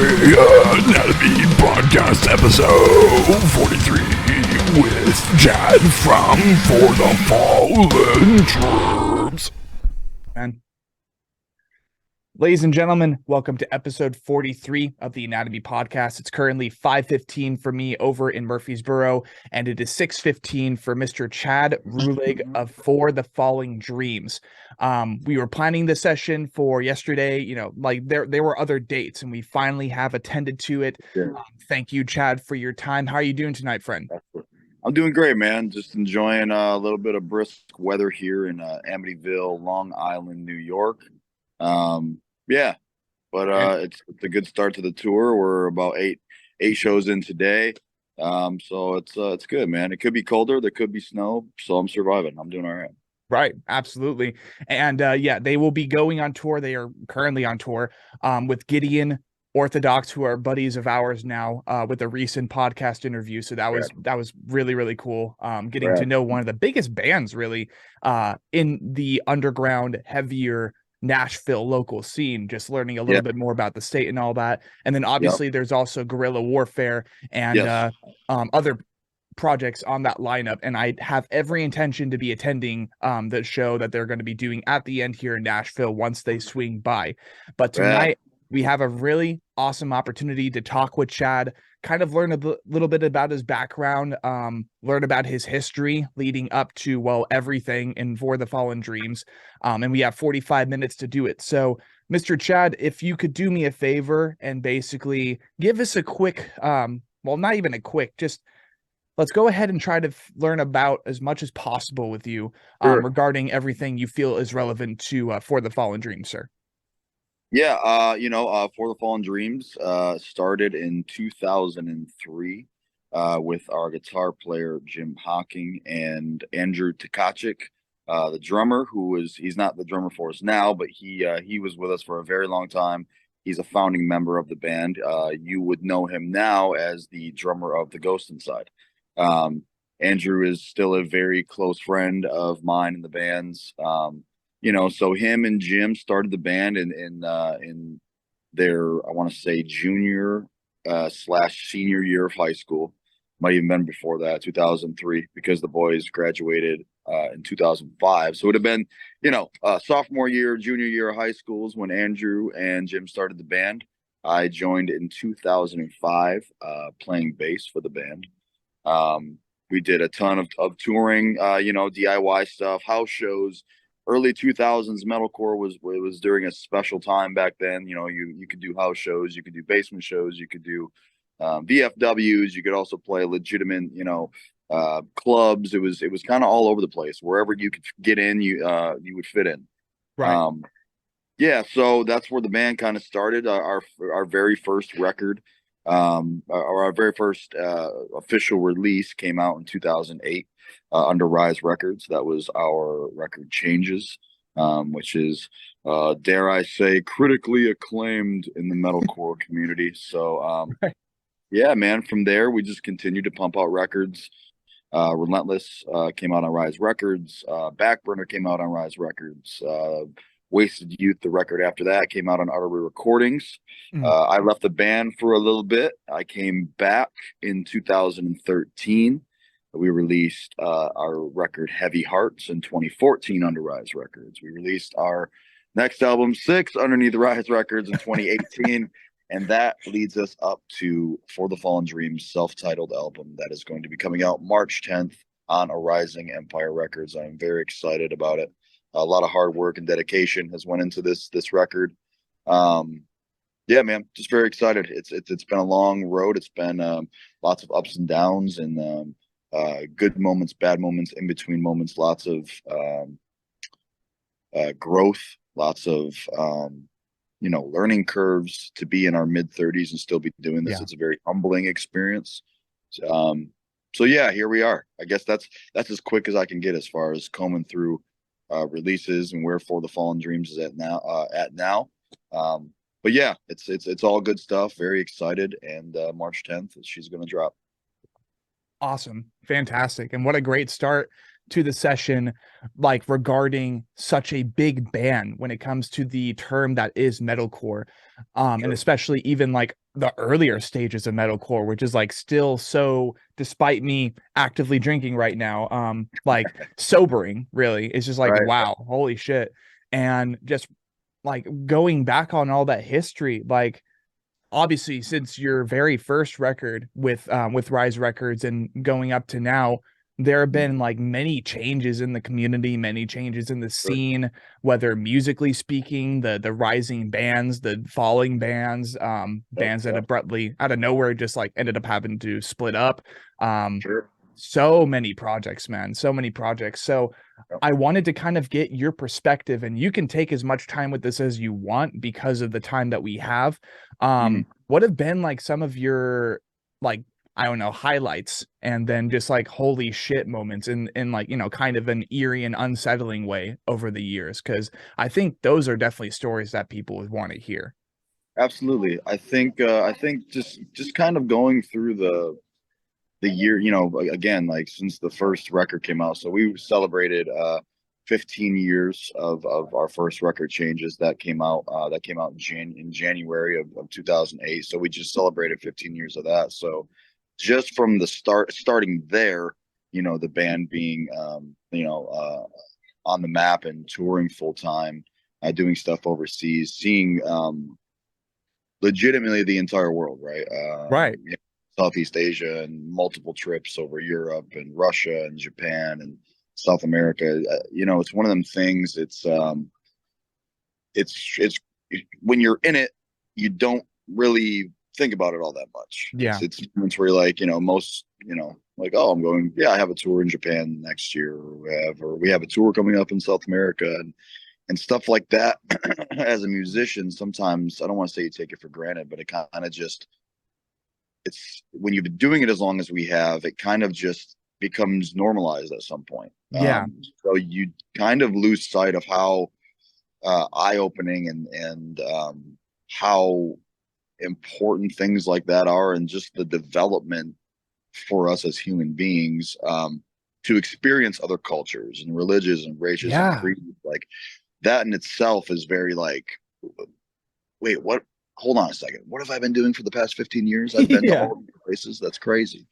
Anatomy Podcast episode 43 with Chad from For the Fallen Troops. Man. Ladies and gentlemen, welcome to episode 43 of the Anatomy Podcast. It's currently 5:15 for me over in Murfreesboro, and it is 6:15 for Mr. Chad Ruhlig of For the Fallen Dreams. We were planning this session for yesterday, there were other dates, and we finally have attended to it. Yeah. Thank you, Chad, for your time. How are you doing tonight, friend? I'm doing great, man. Just enjoying a little bit of brisk weather here in Amityville, Long Island, New York. It's a good start to the tour. We're about eight shows in today. So it's good, man. It could be colder, there could be snow, so I'm surviving. I'm doing all right. Right, absolutely. And they will be going on tour. They are currently on tour with Gideon Orthodox, who are buddies of ours now, with a recent podcast interview. So that was really, really cool. Getting to know one of the biggest bands really in the underground, heavier Nashville local scene, just learning a little bit more about the state and all that. And then obviously there's also guerrilla warfare and other projects on that lineup, and I have every intention to be attending the show that they're going to be doing at the end here in Nashville once they swing by. But tonight we have a really awesome opportunity to talk with Chad, kind of learn a little bit about his background, learn about his history leading up to, everything in For the Fallen Dreams. And we have 45 minutes to do it. So, Mr. Chad, if you could do me a favor and basically give us a quick, not even a quick, just let's go ahead and try to learn about as much as possible with you regarding everything you feel is relevant to For the Fallen Dreams, sir. Yeah, For the Fallen Dreams started in 2003 with our guitar player Jim Hocking and Andrew Tkachuk, the drummer, he's not the drummer for us now, but he was with us for a very long time. He's a founding member of the band. You would know him now as the drummer of the Ghost Inside. Andrew is still a very close friend of mine in the band's. So him and Jim started the band in their, I want to say, junior / senior year of high school. Might even been before that, 2003, because the boys graduated in 2005. So it would have been, sophomore year, junior year of high schools when Andrew and Jim started the band. I joined in 2005, playing bass for the band. We did a ton of touring, DIY stuff, house shows. Early 2000s metalcore was during a special time back then. You could do house shows, you could do basement shows, you could do VFWs, you could also play legitimate, clubs. It was kind of all over the place. Wherever you could get in, you would fit in. Right. So that's where the band kind of started. Our very first record, or our very first official release came out in 2008 under Rise Records. That was our record Changes, which is, dare I say, critically acclaimed in the metalcore community. So, man, from there, we just continued to pump out records. Relentless came out on Rise Records. Backburner came out on Rise Records. Wasted Youth, the record after that, came out on Artery Recordings. I left the band for a little bit. I came back in 2013. We released our record Heavy Hearts in 2014 under Rise Records. We released our next album, Six, underneath Rise Records in 2018. And that leads us up to For the Fallen Dreams self-titled album that is going to be coming out March 10th on Arising Empire Records. I'm very excited about it. A lot of hard work and dedication has went into this record. Man, just very excited. It's been a long road. It's been lots of ups and downs and good moments, bad moments, in between moments. Lots of growth. Lots of learning curves to be in our mid-30s and still be doing this. It's a very humbling experience. Here we are. I guess that's as quick as I can get as far as combing through releases and where For the Fallen Dreams is at now. It's all good stuff. Very excited, and March 10th she's going to drop. Awesome. Fantastic. And what a great start to the session, like regarding such a big ban when it comes to the term that is metalcore, and especially even like the earlier stages of metalcore, which is like still so, despite me actively drinking right now, like sobering. Really, it's just like, Right. wow, holy shit. And just like going back on all that history, like obviously since your very first record with Rise Records and going up to now, there have been like many changes in the community, many changes in the scene, whether musically speaking, the rising bands, the falling bands, bands that abruptly out of nowhere just like ended up having to split up. So many projects, man, so many projects. So I wanted to kind of get your perspective, and you can take as much time with this as you want because of the time that we have. What have been like some of your, like, I don't know, highlights, and then just like holy shit moments in like, you know, kind of an eerie and unsettling way over the years? Because I think those are definitely stories that people would want to hear. Absolutely. I think just kind of going through the year, you know, again, like since the first record came out. So we celebrated 15 years of our first record Changes that came out in January of 2008. So we just celebrated 15 years of that. So just from the starting there, you know, the band being on the map and touring full time, doing stuff overseas, seeing legitimately the entire world, right? Right. You know, Southeast Asia and multiple trips over Europe and Russia and Japan and South America. You know, it's one of them things. It's when you're in it, you don't really think about it all that much. Yeah. It's moments where you're like, you know, most, you know, like, oh, I'm going, yeah, I have a tour in Japan next year, or we have a tour coming up in South America, and stuff like that. As a musician, sometimes I don't want to say you take it for granted, but it kind of just, it's when you've been doing it as long as we have, it kind of just becomes normalized at some point. Yeah. So you kind of lose sight of how eye-opening and how important things like that are, and just the development for us as human beings, to experience other cultures and religions and races and creeds. Like that in itself is very like, wait, what? Hold on a second. What have I been doing for the past 15 years? I've been to all of these places. That's crazy.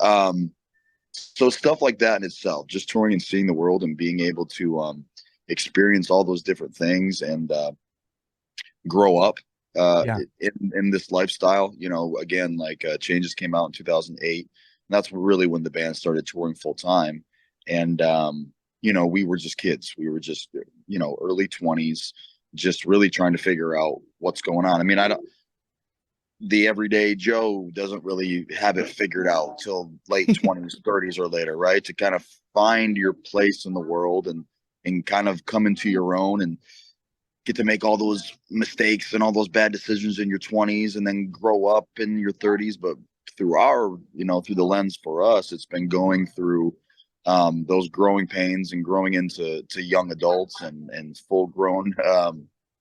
So stuff like that in itself, just touring and seeing the world and being able to experience all those different things and grow up in this lifestyle. You know, again, like Changes came out in 2008. And that's really when the band started touring full time. And, you know, we were just kids. We were just, you know, early 20s, just really trying to figure out what's going on. I mean, the everyday Joe doesn't really have it figured out till late 20s, 30s or later, right? To kind of find your place in the world and kind of come into your own and get to make all those mistakes and all those bad decisions in your 20s and then grow up in your 30s. But through our, you know, through the lens for us, it's been going through those growing pains and growing into young adults and full grown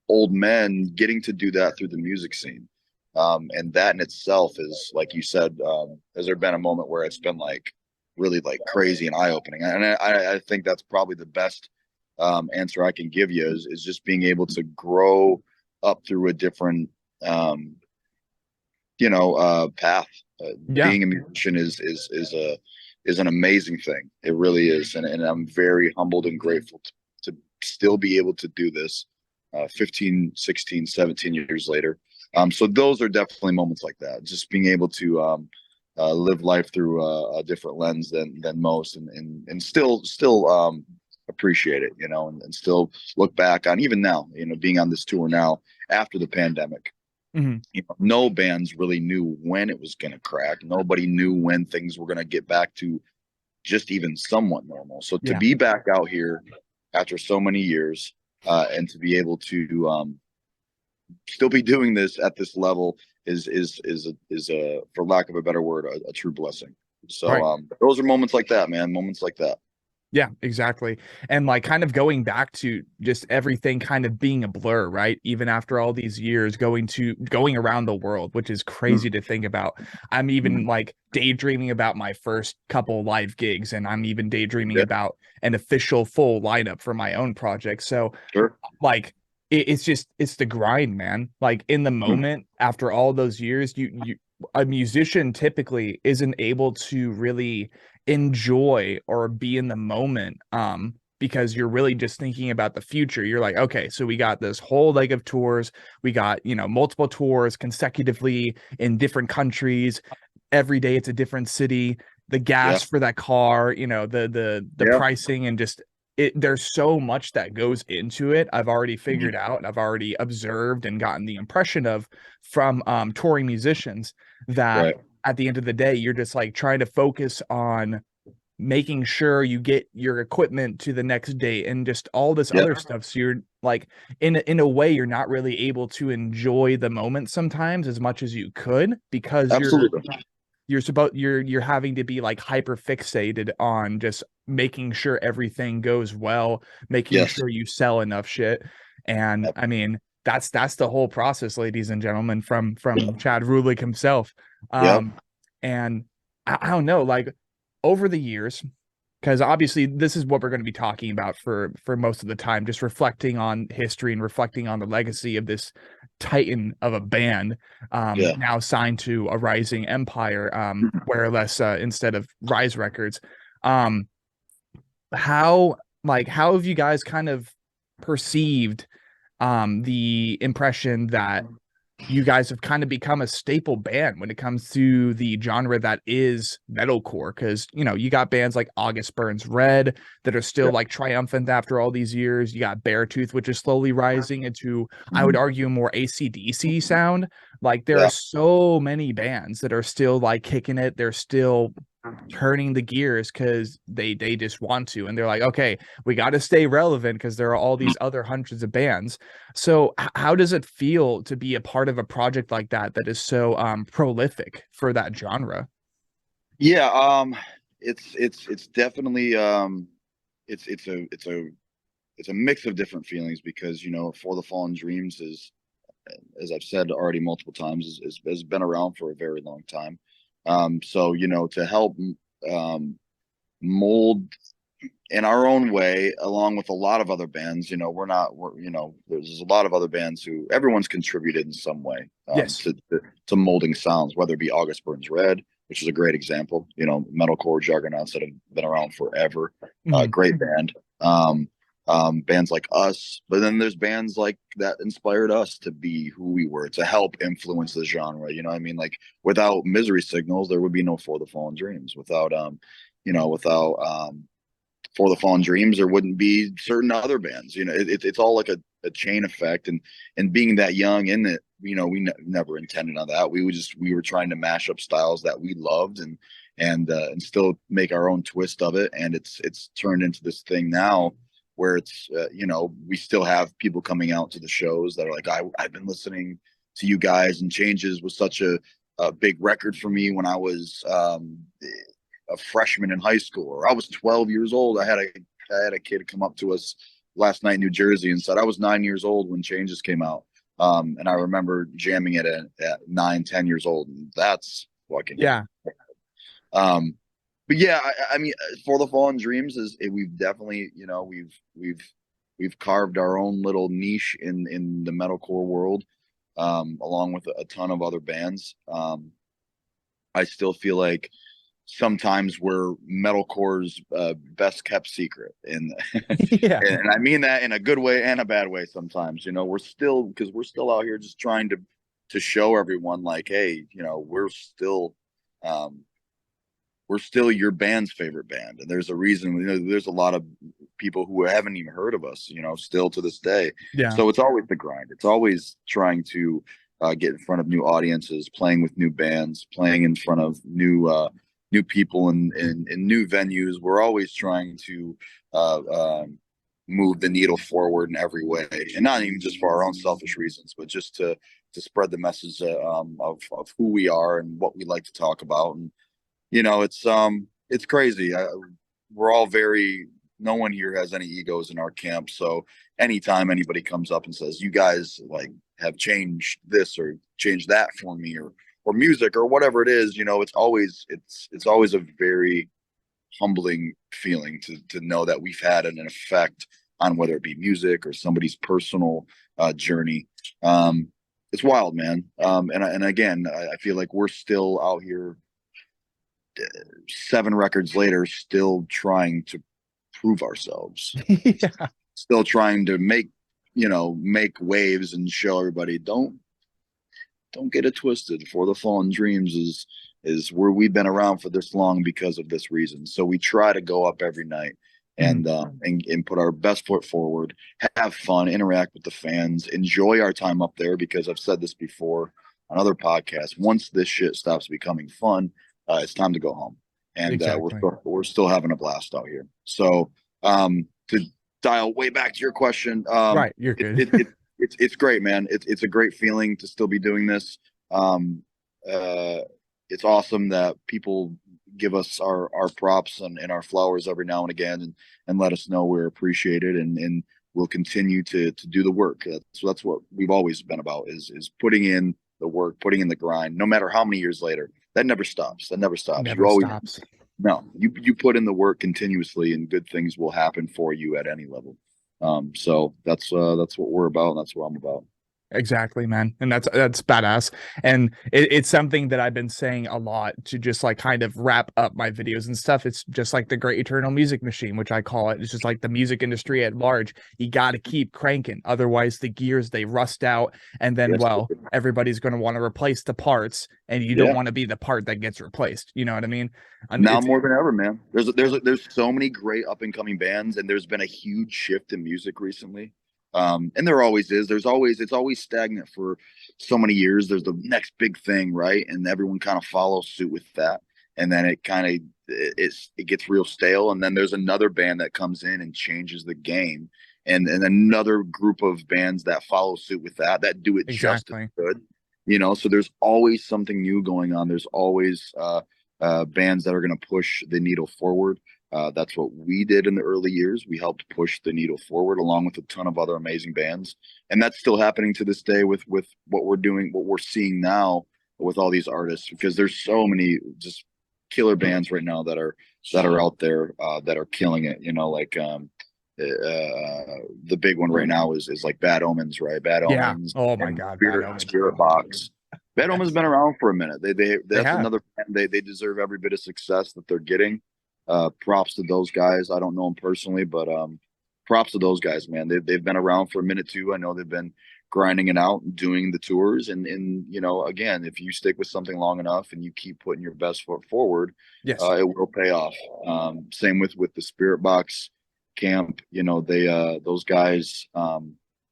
old men, getting to do that through the music scene. And that in itself is, like you said, has there been a moment where it's been like really like crazy and eye opening? And I think that's probably the best answer I can give you is just being able to grow up through a different, path. Being a musician is an amazing thing. It really is. And I'm very humbled and grateful to still be able to do this 15, 16, 17 years later. So those are definitely moments like that, just being able to live life through a different lens than most, and still appreciate it, you know, and still look back on, even now, you know, being on this tour now after the pandemic. You know, no bands really knew when it was going to crack. Nobody knew when things were going to get back to just even somewhat normal. So to be back out here after so many years, and to be able to still be doing this at this level is a, for lack of a better word, a true blessing. So those are moments like that, man. Moments like that. Yeah, exactly. And like kind of going back to just everything kind of being a blur, right? Even after all these years going around the world, which is crazy to think about. I'm even like daydreaming about my first couple live gigs, and I'm even daydreaming Yeah, about an official full lineup for my own project. So sure. like it's the grind, man. Like in the Mhm. moment after all those years, you a musician typically isn't able to really enjoy or be in the moment because you're really just thinking about the future. You're like, okay, so we got this whole leg of tours, we got, multiple tours consecutively in different countries. Every day it's a different city. The Yeah, gas for that car, the yeah. pricing, and just there's so much that goes into it. I've already figured out, and I've already observed and gotten the impression of from touring musicians that Right. at the end of the day, you're just like trying to focus on making sure you get your equipment to the next day and just all this Yeah, other stuff. So you're like, in a way, you're not really able to enjoy the moment sometimes as much as you could because absolutely. you're having to be like hyper fixated on just making sure everything goes well, making Yes. sure you sell enough shit. And Yep. I mean, that's the whole process, ladies and gentlemen, from Chad Ruhlig himself. Yep. And I don't know, like over the years, because obviously this is what we're going to be talking about for most of the time, just reflecting on history and reflecting on the legacy of this titan of a band, Yeah. now signed to a rising empire, where less instead of Rise Records. um how have you guys kind of perceived the impression that you guys have kind of become a staple band when it comes to the genre that is metalcore? Because you got bands like August Burns Red that are still Yeah. like triumphant after all these years. You got Beartooth, which is slowly rising into, I would Mhm. argue, more AC/DC sound. Like there are Yeah. so many bands that are still like kicking it. They're still turning the gears because they just want to, and they're like, okay, we got to stay relevant because there are all these other hundreds of bands. So how does it feel to be a part of a project like that is so prolific for that genre? Yeah. It's definitely it's a mix of different feelings because For the Fallen Dreams is, as I've said already multiple times, has been around for a very long time. So to help um, mold in our own way, along with a lot of other bands. There's a lot of other bands who everyone's contributed in some way Yes. to molding sounds, whether it be August Burns Red, which is a great example. Metalcore juggernauts that have been around forever. Mhm. Great band. Bands like us, but then there's bands like that inspired us to be who we were, to help influence the genre. You know what I mean? Like without Misery Signals, there would be no For the Fallen Dreams. Without For the Fallen Dreams, there wouldn't be certain other bands. It's all like a chain effect, and being that young in it, never intended on that. We were trying to mash up styles that we loved and still make our own twist of it, and it's turned into this thing now where it's we still have people coming out to the shows that are like, I've been listening to you guys, and Changes was such a big record for me when I was a freshman in high school, or I was 12 years old. I had a kid come up to us last night in New Jersey and said I was 9 years old when Changes came out, and I remember jamming it at 9, 10 years old, and that's fucking. Yeah. Um, but yeah, I mean, For the Fallen Dreams we've definitely we've carved our own little niche in the metalcore world, along with a ton of other bands. I still feel like sometimes we're metalcore's best kept secret, and Yeah. and I mean that in a good way and a bad way. Sometimes we're still out here just trying to show everyone like, hey, um, we're still your band's favorite band, and there's a reason. There's a lot of people who haven't even heard of us, still to this day. Yeah. So it's always the grind. It's always trying to get in front of new audiences, playing with new bands, playing in front of new people in new venues. We're always trying to uh, um, move the needle forward in every way, and not even just for our own selfish reasons, but just to spread the message of who we are and what we like to talk about. And it's crazy. We're all very no one here has any egos in our camp. So anytime anybody comes up and says, you guys like have changed this or changed that for me, or music or whatever it is, it's always a very humbling feeling to know that we've had an effect on whether it be music or somebody's personal journey. It's wild, man. And again, I feel like we're still out here 7 records later, still trying to prove ourselves. Yeah. Still trying to make waves and show everybody, don't get it twisted. For the Fallen Dreams is where we've been around for this long because of this reason. So we try to go up every night and put our best foot forward, have fun, interact with the fans, enjoy our time up there, because I've said this before on other podcasts. Once this shit stops becoming fun, it's time to go home. And Exactly. we're still having a blast out here. So to dial way back to your question, Right, you're good. it's great, man. It's a great feeling to still be doing this. It's awesome that people give us our props and our flowers every now and again, and let us know we're appreciated, and we'll continue to do the work. That's what we've always been about, is putting in the work, putting in the grind, no matter how many years later. That never stops. Never You always stops. No, you put in the work continuously, and good things will happen for you at any level. So that's what we're about, and that's what I'm about. Exactly, man. And that's badass. And it's something that I've been saying a lot to just like kind of wrap up my videos and stuff. It's just like the great eternal music machine, which I call it. It's just like the music industry at large. You got to keep cranking. Otherwise the gears, they rust out. And then, well, everybody's going to want to replace the parts, and you don't want to be the part that gets replaced. You know what I mean? And now more than ever, man. There's so many great up and coming bands, and there's been a huge shift in music recently. And there always is. It's always stagnant for so many years. There's the next big thing, right? And everyone kind of follows suit with that. And then it gets real stale. And then there's another band that comes in and changes the game. And another group of bands that follow suit with that do it just as good. So there's always something new going on. There's always bands that are going to push the needle forward. That's what we did in the early years. We helped push the needle forward along with a ton of other amazing bands. And that's still happening to this day with what we're doing, what we're seeing now with all these artists, because there's so many just killer bands right now that are out there that are killing it. Like the big one right now is like Bad Omens, right? Bad Omens. Oh my God. Spirit Box. Bad Omens been around for a minute. That's another band. They deserve every bit of success that they're getting. Props to those guys. I don't know them personally, but props to those guys, man. They've been around for a minute too. I know they've been grinding it out and doing the tours, and again, if you stick with something long enough and you keep putting your best foot forward, yes, it will pay off. Same with the Spirit Box camp. Those guys,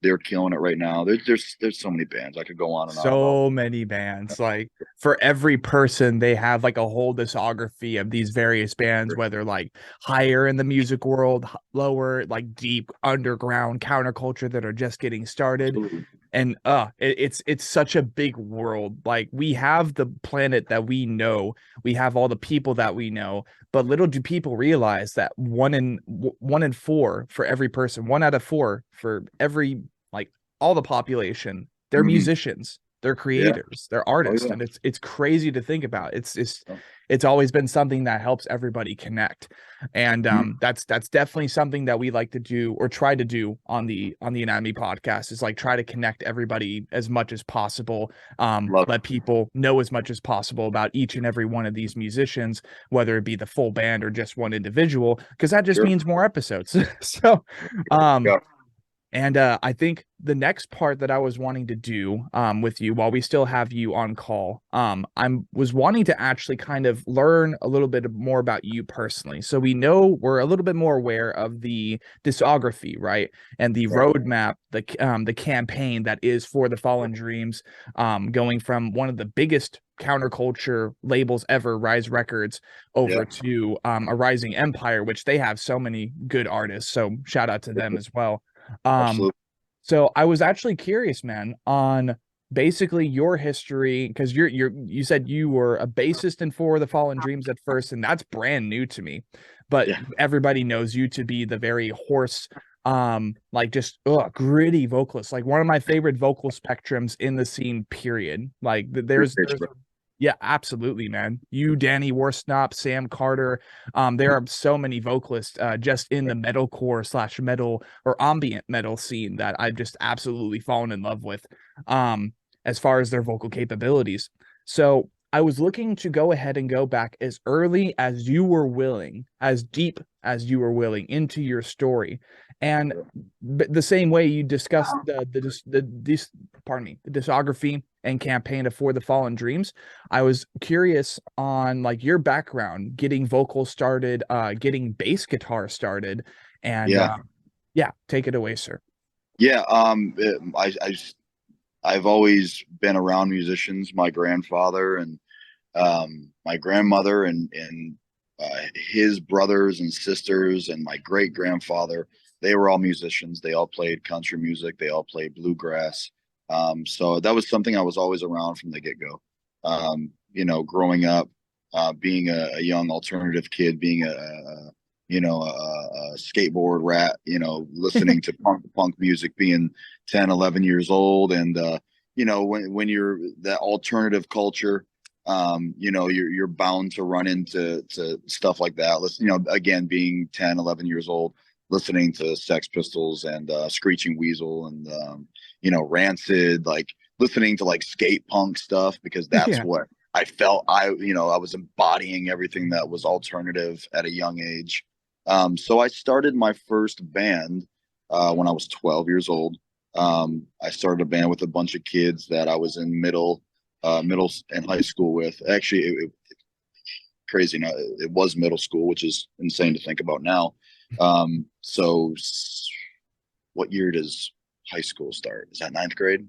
they're killing it right now. There's so many bands. I could go on and on. So many bands. Like for every person, they have like a whole discography of these various bands, whether like higher in the music world, lower, like deep underground counterculture that are just getting started. Absolutely. And it's such a big world. Like we have the planet that we know, we have all the people that we know, but little do people realize that one in four for every person, 1 out of 4 for every, like all the population, they're musicians, they're creators, they're artists. And it's crazy to think about. It's always been something that helps everybody connect. And that's definitely something that we like to do, or try to do on the Anatomy podcast, is like try to connect everybody as much as possible. Let people know as much as possible about each and every one of these musicians, whether it be the full band or just one individual, because that just means more episodes. So and I think the next part that I was wanting to do with you while we still have you on call, I was wanting to actually kind of learn a little bit more about you personally. So we're a little bit more aware of the discography, right? And the roadmap, the campaign that is For the Fallen Dreams, going from one of the biggest counterculture labels ever, Rise Records, over to a rising empire, which they have so many good artists. So shout out to them as well. Absolutely. So I was actually curious, man, on basically your history, because you said you were a bassist in For the Fallen Dreams at first, and that's brand new to me. But Yeah. everybody knows you to be the very hoarse, like just gritty vocalist, like one of my favorite vocal spectrums in the scene, period. Like there's yeah, absolutely, man. You, Danny Worsnop, Sam Carter. There are so many vocalists just in the metalcore slash metal or ambient metal scene that I've just absolutely fallen in love with. As far as their vocal capabilities. So I was looking to go ahead and go back as early as you were willing, as deep as you were willing into your story. And the same way you discussed the discography and campaign of For the Fallen Dreams, I was curious on like your background, getting vocals started, getting bass guitar started, and yeah, take it away, sir. Yeah. I've always been around musicians. My grandfather and my grandmother and his brothers and sisters and my great grandfather, they were all musicians. They all played country music. They all played bluegrass. So that was something I was always around from the get-go. Growing up, being a young alternative kid, being a skateboard rat, listening to punk music, being 10, 11 years old. And, when you're that alternative culture, you're bound to run into stuff like that. Listen, again, being 10, 11 years old, listening to Sex Pistols and Screeching Weasel and, Rancid, like listening to like skate punk stuff, because that's what I felt. I was embodying everything that was alternative at a young age. So I started my first band when I was 12 years old. I started a band with a bunch of kids that I was in middle and high school with. Actually, crazy. Now, it was middle school, which is insane to think about now. So what year does high school start? Is that ninth grade?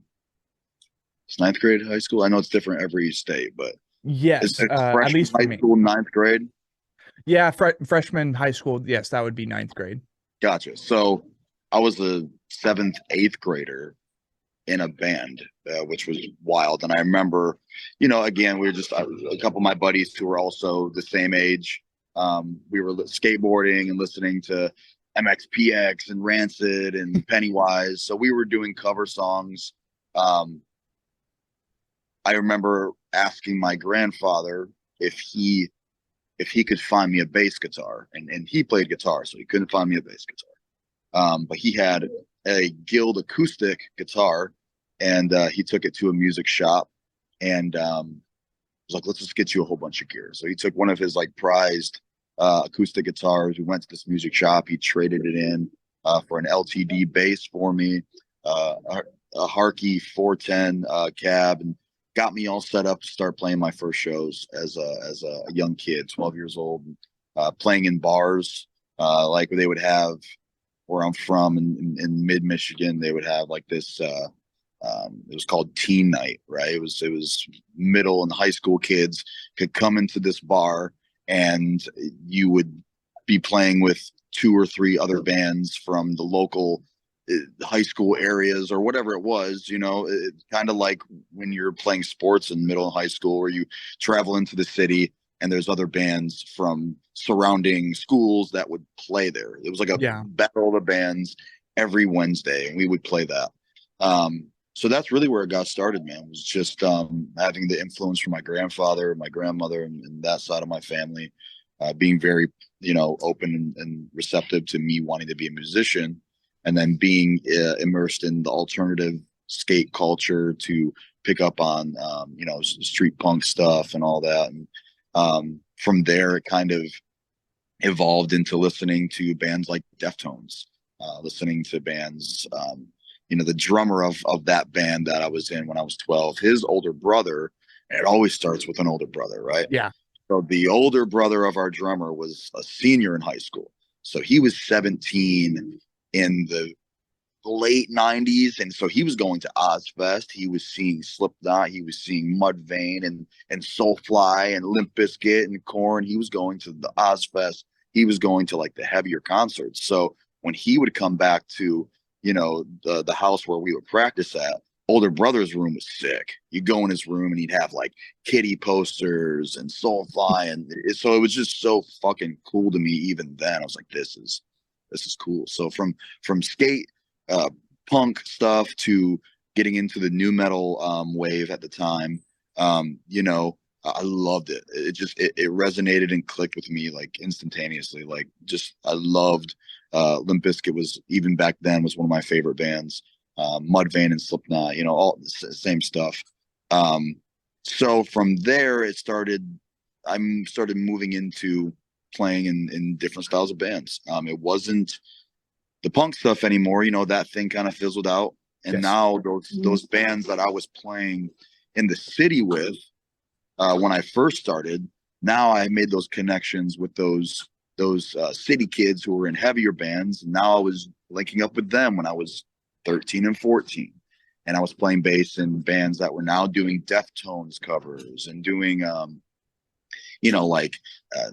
It's ninth grade high school. I know it's different every state, but yes, at least for high me. school, ninth grade. Yeah, freshman high school. Yes, that would be ninth grade. Gotcha. So I was a seventh, eighth grader in a band, which was wild. And I remember, again, we were just a couple of my buddies who were also the same age. We were skateboarding and listening to MXPX and Rancid and Pennywise. So we were doing cover songs. I remember asking my grandfather if he could find me a bass guitar, and he played guitar, so he couldn't find me a bass guitar. But he had a Guild acoustic guitar, and he took it to a music shop, and was like, let's just get you a whole bunch of gear. So he took one of his like prized acoustic guitars. We went to this music shop. He traded it in for an LTD bass for me, a Harkey 410 cab, and got me all set up to start playing my first shows as a young kid, 12 years old, playing in bars like they would have where I'm from in mid Michigan. They would have like this. It was called Teen Night, right? It was middle and high school kids could come into this bar, and you would be playing with two or three other bands from the local high school areas or whatever it was. It's kind of like when you're playing sports in middle and high school, where you travel into the city and there's other bands from surrounding schools that would play there. It was like a battle of the bands every Wednesday, and we would play that. So that's really where it got started, man. It was just having the influence from my grandfather, my grandmother, and that side of my family, being very, open and receptive to me wanting to be a musician, and then being immersed in the alternative skate culture to pick up on, street punk stuff and all that. And from there, it kind of evolved into listening to bands like Deftones, listening to bands, the drummer of that band that I was in when I was 12, his older brother, and it always starts with an older brother, right? Yeah. So the older brother of our drummer was a senior in high school. So he was 17 in the late 90s. And so he was going to Ozfest. He was seeing Slipknot. He was seeing Mudvayne and Soulfly and Limp Bizkit and Korn. He was going to the Ozfest. He was going to like the heavier concerts. So when he would come back to, the house where we would practice at, older brother's room was sick. You go in his room and he'd have like Kitty posters and Soulfly, and so it was just so fucking cool to me. Even then, I was like, this is cool. So from skate, punk stuff to getting into the new metal wave at the time, you know, I loved it. It just it resonated and clicked with me like instantaneously. Like just I loved Limp Bizkit was even back then was one of my favorite bands. Mudvayne and Slipknot, you know, all the same stuff. So from there it started. I started moving into playing in different styles of bands. It wasn't the punk stuff anymore. You know, that thing kind of fizzled out. And Yes. now those bands that I was playing in the city with when I first started, now I made those connections with those city kids who were in heavier bands. And now I was linking up with them when I was 13 and 14. And I was playing bass in bands that were now doing Deftones covers and doing, you know, like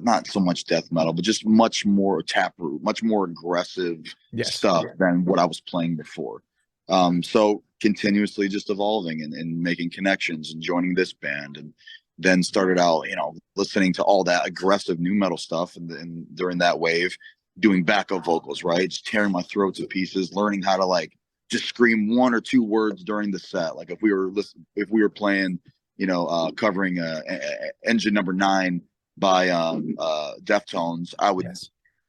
not so much death metal, but just much more taproot, much more aggressive stuff than what I was playing before. So continuously just evolving and making connections and joining this band, and then started out, you know, listening to all that aggressive new metal stuff, and during that wave, doing backup vocals, right? Just tearing my throat to pieces, learning how to like just scream one or two words during the set. Like if we were playing, you know, covering Engine Number 9 by Deftones, I would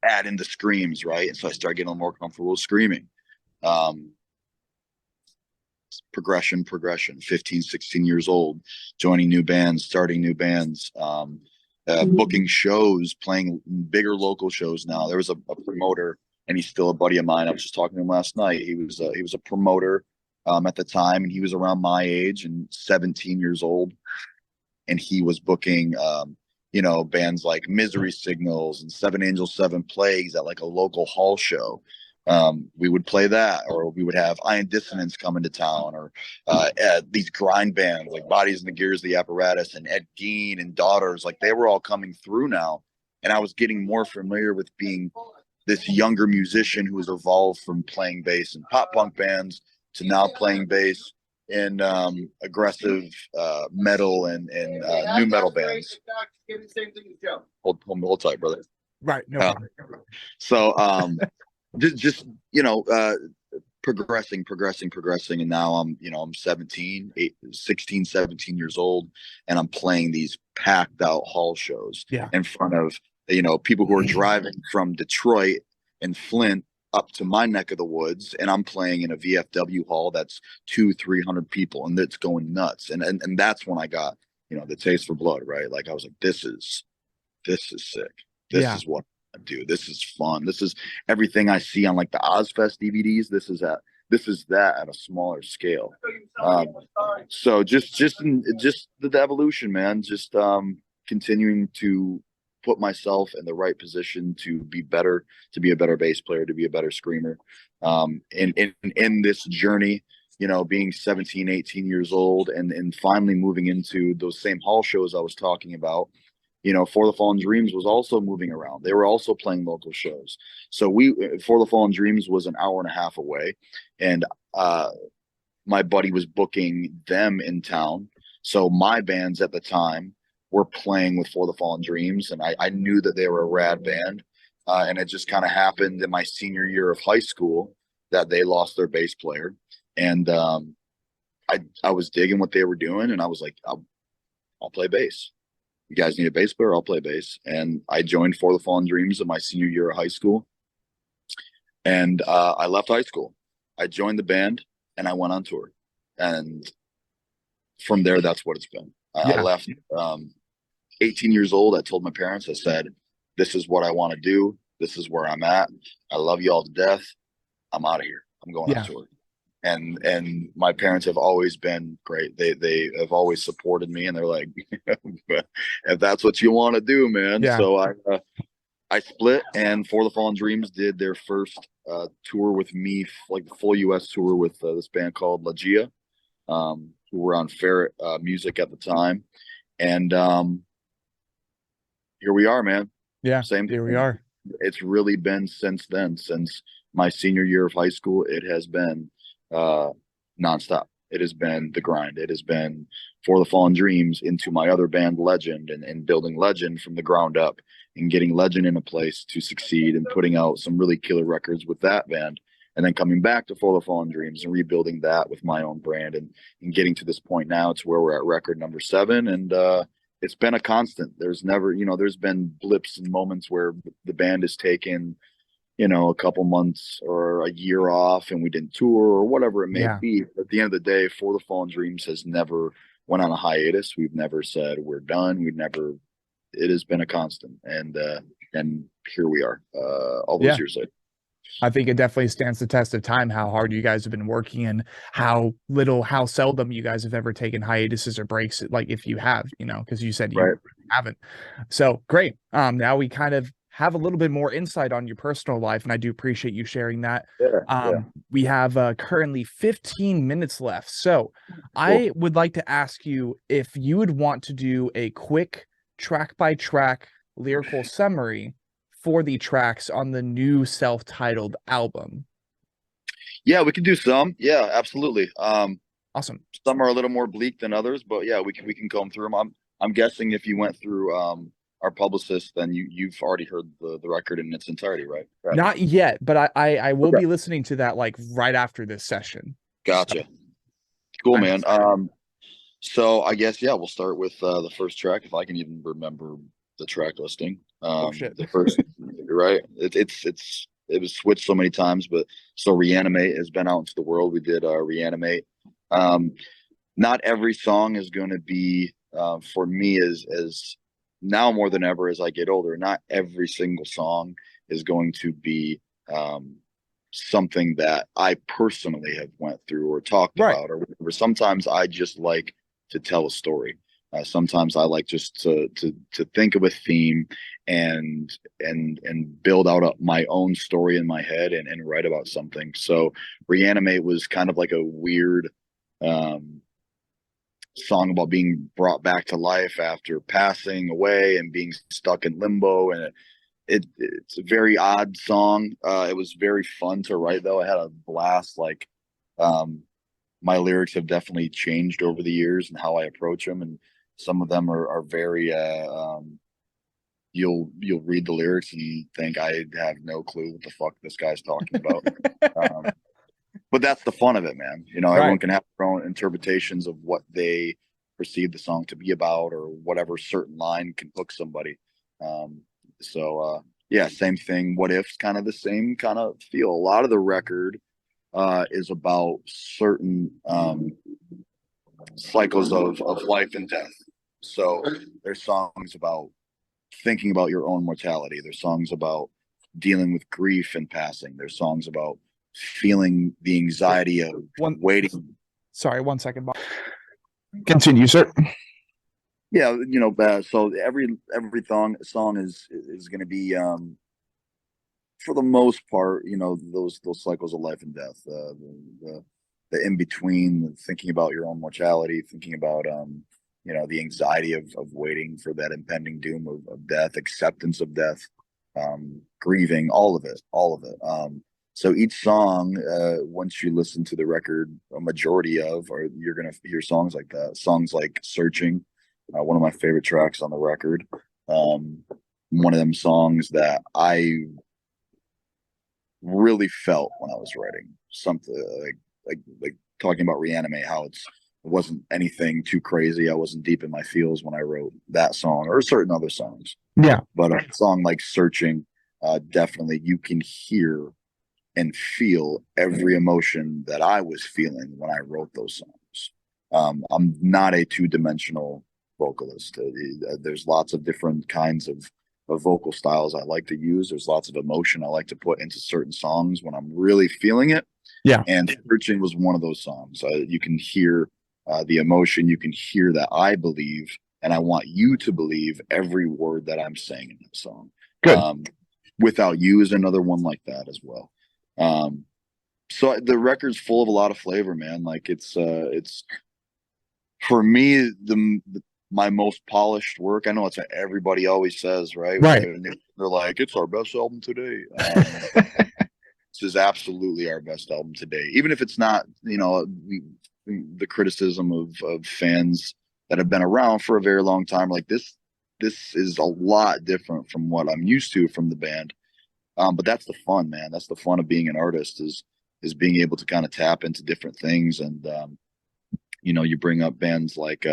add in the screams, right? And so I started getting a little more comfortable with screaming. Progression, 15, 16 years old, joining new bands, starting new bands, booking shows, playing bigger local shows. Now there was a promoter, and he's still a buddy of mine. I was just talking to him last night. He was a promoter at the time, and he was around my age and 17 years old, and he was booking you know, bands like Misery Signals and Seven Angels, Seven Plagues at like a local hall show. We would play that, or we would have Iron Dissonance come into town, or these grind bands like Bodies and the Gears, the Apparatus, and Ed Gein and Daughters. Like they were all coming through now, and I was getting more familiar with being this younger musician who has evolved from playing bass in pop punk bands to now playing bass in aggressive metal and new metal bands. Hold tight, brother. Right, no problem. So just you know, progressing, and now I'm 16, 17 years old, and I'm playing these packed out hall shows in front of, you know, people who are driving from Detroit and Flint up to my neck of the woods, and I'm playing in a VFW hall that's 200-300 people, and it's going nuts. And that's when I got, you know, the taste for blood, right? Like I was like, this is sick. This is what I do. This is fun. This is everything I see on like the Ozfest DVDs. This is that at a smaller scale. So just the evolution, man. Just continuing to put myself in the right position to be better, to be a better bass player, to be a better screamer. In this journey, you know, being 17, 18 years old, and finally moving into those same hall shows I was talking about. You know, For the Fallen Dreams was also moving around. They were also playing local shows. So For the Fallen Dreams was an hour and a half away, and my buddy was booking them in town. So my bands at the time were playing with For the Fallen Dreams, and I knew that they were a rad band. And it just kind of happened in my senior year of high school that they lost their bass player, and I was digging what they were doing, and I was like, I'll play bass. You guys need a bass player? I'll play bass. And I joined For the Fallen Dreams in my senior year of high school. And I left high school. I joined the band and I went on tour. And from there, that's what it's been. I left 18 years old. I told my parents, I said, this is what I want to do. This is where I'm at. I love you all to death. I'm out of here. I'm going on tour. And my parents have always been great. They have always supported me, and they're like, if that's what you want to do, man. So I split, and For the Fallen Dreams did their first tour with me, like the full US tour with this band called La Gia, who were on Ferret Music at the time. And here we are, man. Yeah, same here thing. we are. It's really been since then, since my senior year of high school. It has been nonstop. It has been the grind. It has been For the Fallen Dreams into my other band, Legend, and building Legend from the ground up and getting Legend in a place to succeed and putting out some really killer records with that band. And then coming back to For the Fallen Dreams and rebuilding that with my own brand and getting to this point now to where we're at record number 7. And it's been a constant. There's never, there's been blips and moments where the band has taken, a couple months or a year off and we didn't tour or whatever it may be. At the end of the day, For the Fallen Dreams has never went on a hiatus. We've never said we're done. It has been a constant. And here we are, all those years later. I think it definitely stands the test of time, how hard you guys have been working and how seldom you guys have ever taken hiatuses or breaks, like if you have, because you said you haven't. So great. Now we kind of have a little bit more insight on your personal life, and I do appreciate you sharing that. We have currently 15 minutes left. So cool. I would like to ask you if you would want to do a quick track by track lyrical summary for the tracks on the new self-titled album. Yeah, we can do some. Yeah, absolutely. Awesome. Some are a little more bleak than others, but yeah, we can comb through them. I'm guessing if you went through our publicist, then you've already heard the record in its entirety, right? Not yet, but I will be listening to that like right after this session. Gotcha. So, cool, man. So I guess we'll start with the first track, if I can even remember the track listing. Shit. The first, right? It was switched so many times, but so Reanimate has been out into the world. We did Reanimate. Not every song is going to be for me as now more than ever as I get older. Not every single song is going to be something that I personally have went through or talked about or whatever. Sometimes I just like to tell a story. Sometimes I like just to think of a theme and build out my own story in my head and write about something. So Reanimate was kind of like a weird song about being brought back to life after passing away and being stuck in limbo. And it's a very odd song. It was very fun to write, though. I had a blast. Like my lyrics have definitely changed over the years and how I approach them. And some of them are very you'll read the lyrics and you think I have no clue what the fuck this guy's talking about. But that's the fun of it, man. Everyone can have their own interpretations of what they perceive the song to be about or whatever certain line can hook somebody. Same thing. What If's kind of the same kind of feel. A lot of the record is about certain cycles of life and death. So there's songs about thinking about your own mortality. There's songs about dealing with grief and passing. There's songs about feeling the anxiety of waiting. Sorry, 1 second, Bob. Continue, sir. Yeah, so every song is going to be for the most part, those cycles of life and death, the in between, thinking about your own mortality, thinking about the anxiety of waiting for that impending doom of death, acceptance of death, grieving, all of it. So each song, once you listen to the record, a majority of, or you're going to hear songs like that. Songs like Searching, one of my favorite tracks on the record. One of them songs that I really felt when I was writing something like talking about Reanimate, how it wasn't anything too crazy. I wasn't deep in my feels when I wrote that song or certain other songs. Yeah. But a song like Searching, definitely you can hear and feel every emotion that I was feeling when I wrote those songs. I'm not a two-dimensional vocalist. There's lots of different kinds of vocal styles I like to use. There's lots of emotion I like to put into certain songs when I'm really feeling it. Yeah. And Searching was one of those songs. You can hear the emotion. You can hear that I believe, and I want you to believe every word that I'm saying in that song. Good. Without You is another one like that as well. So the record's full of a lot of flavor, man. Like it's for me, my most polished work. I know it's what everybody always says, right? Right. They're like, it's our best album today. This is absolutely our best album today. Even if it's not, the criticism of fans that have been around for a very long time. Like this is a lot different from what I'm used to from the band. But that's the fun, man. That's the fun of being an artist is being able to kind of tap into different things. And you bring up bands like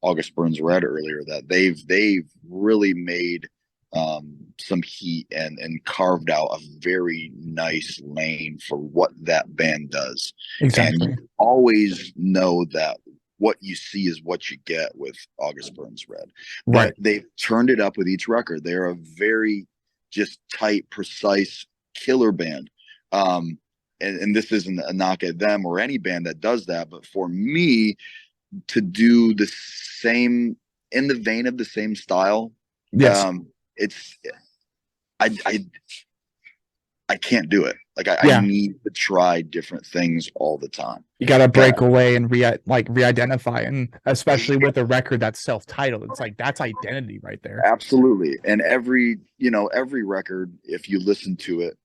August Burns Red earlier, that they've really made some heat and carved out a very nice lane for what that band does. Exactly. And you always know that what you see is what you get with August Burns Red. Right. But they've turned it up with each record. They're a very just tight, precise killer band. And this isn't a knock at them or any band that does that, but for me to do the same in the vein of the same style, Yes. it's I can't do it. Like I Yeah. need to try different things all the time. You got to break away and re-identify, and especially with a record that's self-titled, it's like that's identity right there. Absolutely. And every record, if you listen to it,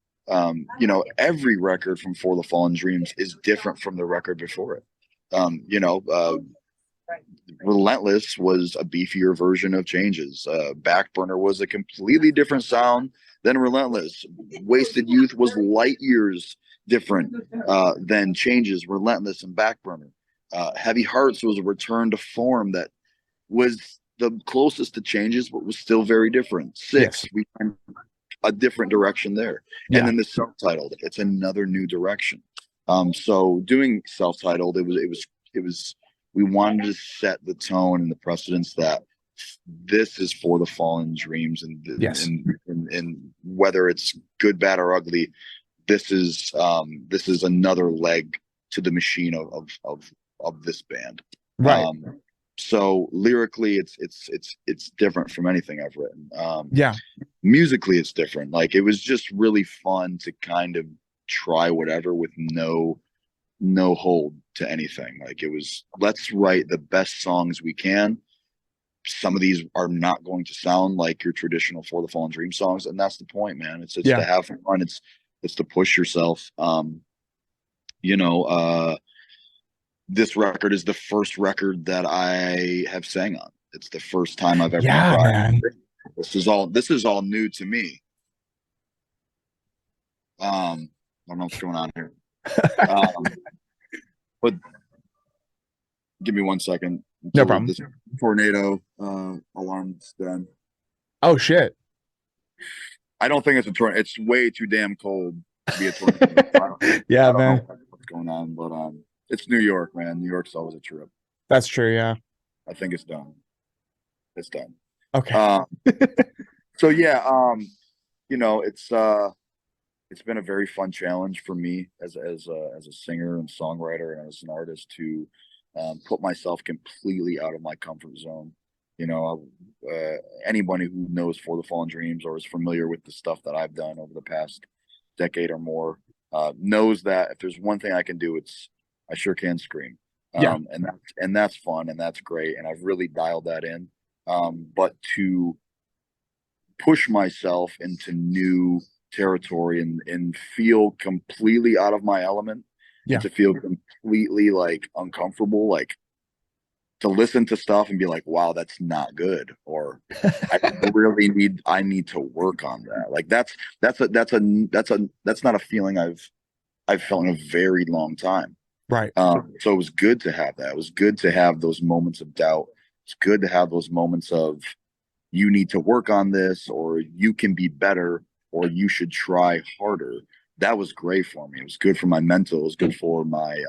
every record from For the Fallen Dreams is different from the record before it. Relentless was a beefier version of Changes. Backburner was a completely different sound than Relentless. Wasted Youth was light years different than Changes, Relentless, and Backburner. Heavy Hearts was a return to form that was the closest to Changes, but was still very different. Six, we went a different direction there. And then the self-titled, it's another new direction. So doing self-titled, it was we wanted to set the tone and the precedence that this is For the Fallen Dreams, and whether it's good, bad, or ugly, this is another leg to the machine of this band. Right. So lyrically, it's different from anything I've written. Musically, it's different. Like, it was just really fun to kind of try whatever with no hold to anything. Like, it was, let's write the best songs we can. Some of these are not going to sound like your traditional For the Fallen Dream songs, and that's the point, man. It's to have fun. It's to push yourself. This record is the first record that I have sang on. It's the first time I've ever cried. Man. This is all new to me. I don't know what's going on here. But give me 1 second. No problem. This tornado alarm's done. Oh shit! I don't think it's a tornado. It's way too damn cold to be a tornado. I don't know what's going on, but it's New York, man. New York's always a trip. That's true. Yeah. I think it's done. It's done. Okay. So yeah, it's been a very fun challenge for me as a singer and songwriter and as an artist to put myself completely out of my comfort zone. Anybody who knows For the Fallen Dreams or is familiar with the stuff that I've done over the past decade or more knows that if there's one thing I can do, I sure can scream. And that's fun and that's great. And I've really dialed that in. But to push myself into new territory and feel completely out of my element, and to feel completely like uncomfortable, like to listen to stuff and be like, wow, that's not good, or I need to work on that. Like that's not a feeling I've felt in a very long time. Right. So it was good to have that. It was good to have those moments of doubt. It's good to have those moments of you need to work on this, or you can be better, or you should try harder. That was great for me. It was good for my mental. It was good for my,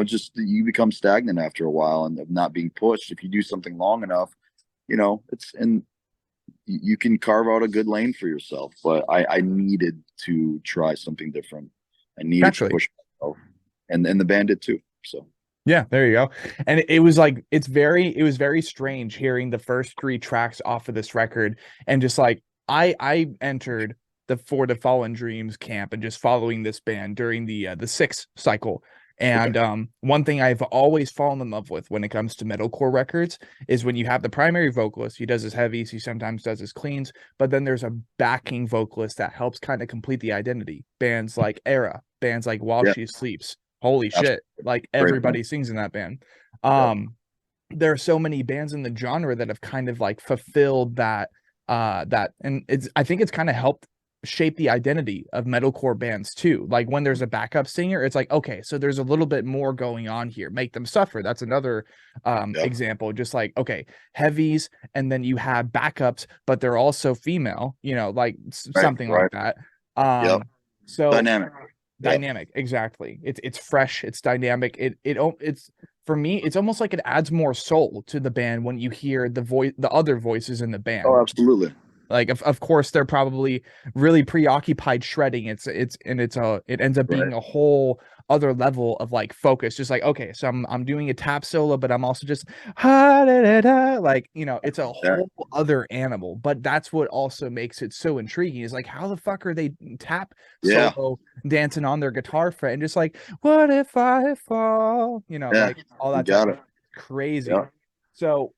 just you become stagnant after a while and of not being pushed. If you do something long enough, you can carve out a good lane for yourself. But I needed to try something different. I needed to push myself, and the band did too. So. Yeah, there you go. And it was like, it was very strange hearing the first 3 tracks off of this record, and just like I entered the For the Fallen Dreams camp and just following this band during the 6 cycle. And one thing I've always fallen in love with when it comes to metalcore records is when you have the primary vocalist, he does his heavies, he sometimes does his cleans, but then there's a backing vocalist that helps kind of complete the identity. Bands like Era, bands like While She Sleeps, holy shit, like Great everybody band. sings in that band. Yep. There are so many bands in the genre that have kind of like fulfilled that and I think it's kind of helped shape the identity of metalcore bands too. Like when there's a backup singer, it's like, okay, so there's a little bit more going on here. Make Them Suffer. That's another Yep. example. Just like, okay, heavies, and then you have backups, but they're also female, like something Right. like that. Yep. So Dynamic. dynamic, exactly. It's fresh, it's dynamic. It's for me, it's almost like it adds more soul to the band when you hear the other voices in the band. Oh, absolutely. Like of course they're probably really preoccupied shredding. It ends up being Right. a whole other level of like focus. Just like, okay, so I'm doing a tap solo, but I'm also just like, it's a Yeah. whole other animal. But that's what also makes it so intriguing, is like, how the fuck are they tap Yeah. solo dancing on their guitar fret and just like, what if I fall, Yeah. like all You that type got of it. crazy. Yeah. So,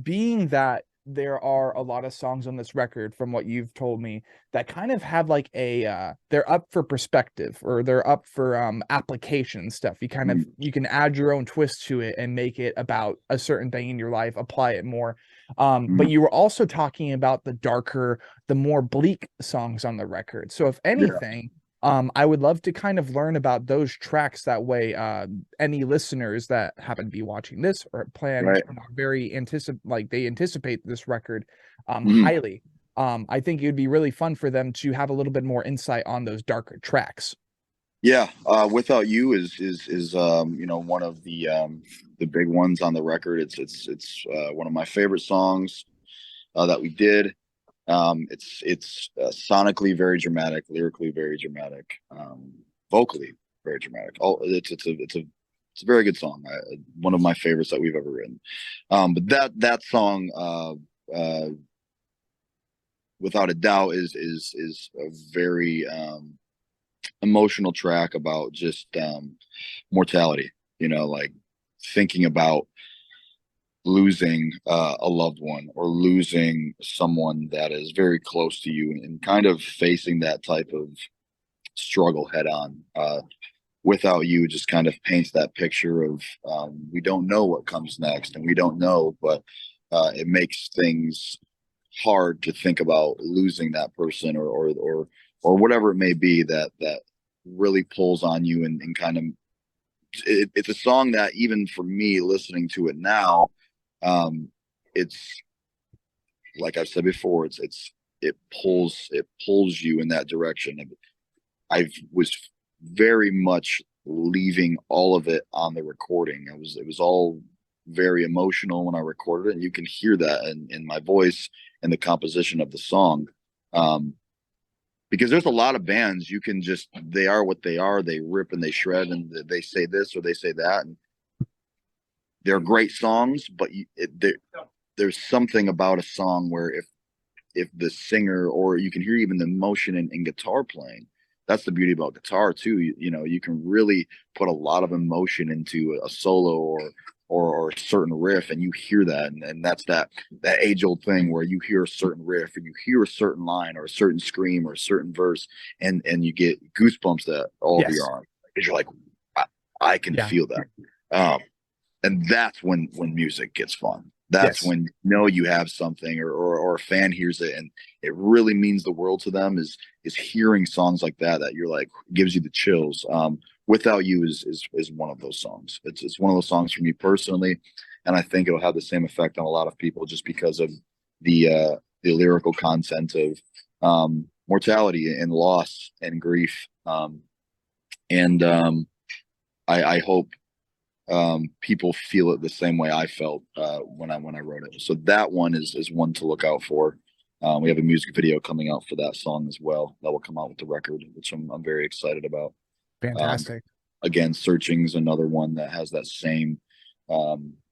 being that there are a lot of songs on this record, from what you've told me, that kind of have like they're up for perspective, or they're up for application and stuff. You can add your own twist to it and make it about a certain thing in your life, apply it more. But you were also talking about the darker, the more bleak songs on the record. So if Yeah. anything, I would love to kind of learn about those tracks. That way, any listeners that happen to be watching this or plan, Right. they anticipate this record Mhm. highly. I think it would be really fun for them to have a little bit more insight on those darker tracks. Yeah. Without You is one of the big ones on the record. It's one of my favorite songs that we did. It's sonically very dramatic, lyrically very dramatic, vocally very dramatic. Oh, it's a very good song. One of my favorites that we've ever written. But that song, without a doubt, is a very emotional track about just mortality. Like thinking about losing a loved one, or losing someone that is very close to you, and kind of facing that type of struggle head on. Without You just kind of paints that picture of we don't know what comes next, and we don't know, but it makes things hard to think about losing that person, or whatever it may be that really pulls on you, and kind of it's a song that, even for me listening to it now, it's like I've said before, it pulls you in that direction. I was very much leaving all of it on the recording. It was all very emotional when I recorded it, and you can hear that in my voice and the composition of the song. Because there's a lot of bands, you can just, they are what they are, they rip and they shred, and they say this or they say that, and they're great songs, but there's something about a song where if the singer, or you can hear even the emotion in guitar playing. That's the beauty about guitar too. You can really put a lot of emotion into a solo, or a certain riff, and you hear that, and that's that age old thing where you hear a certain riff, and you hear a certain line, or a certain scream, or a certain verse, and you get goosebumps that all over your Yes. arm, because you're like, I can Yeah. feel that. And that's when music gets fun. That's Yes. when you have something, or a fan hears it and it really means the world to them, is hearing songs like that you're like, gives you the chills. Without You is one of those songs. It's one of those songs for me personally, and I think it'll have the same effect on a lot of people, just because of the lyrical content of mortality and loss and grief. And I hope people feel it the same way I felt when I wrote it. So that one is one to look out for. We have a music video coming out for that song as well, that will come out with the record, which I'm very excited about. Fantastic. Again, Searching's another one that has that same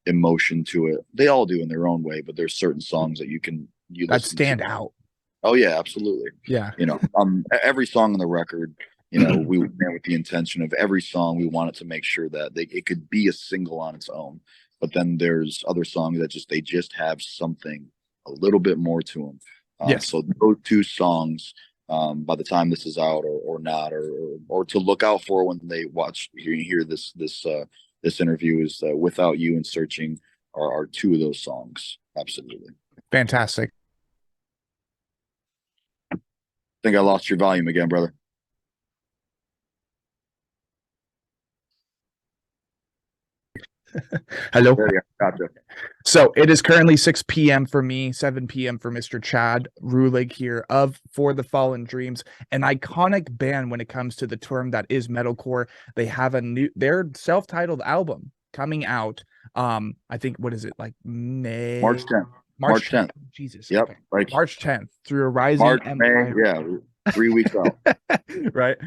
emotion to it. They all do in their own way, but there's certain songs that you That listen stand to. out. Oh yeah, absolutely. Yeah. Every song on the record, we went with the intention of every song. We wanted to make sure that it could be a single on its own. But then there's other songs that they just have something a little bit more to them. Yes. So those two songs by the time this is out or not, or to look out for when they hear this interview is Without You and Searching are two of those songs. Absolutely. Fantastic. I think I lost your volume again, brother. Hello. There you go. Gotcha. So it is currently 6 p.m. for me, 7 p.m. for Mr. Chad Ruhlig here of For the Fallen Dreams, an iconic band when it comes to the term that is metalcore. They have their self-titled album coming out. I think, what is it, like March 10th. March 10th. Jesus. Yep. Okay. Like March 10th through a rising March, empire. May, yeah, 3 weeks out. Right.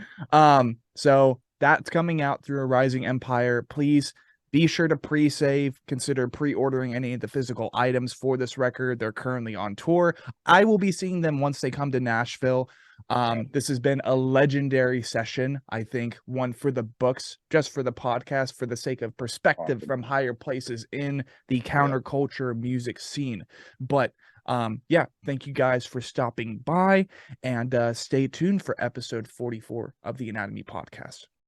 So that's coming out through a rising empire. Please be sure to pre-save, consider pre-ordering any of the physical items for this record. They're currently on tour. I will be seeing them once they come to Nashville. This has been a legendary session. I think one for the books, just for the podcast, for the sake of perspective from higher places in the counterculture music scene. But yeah, thank you guys for stopping by, and stay tuned for episode 44 of the Anatomy Podcast.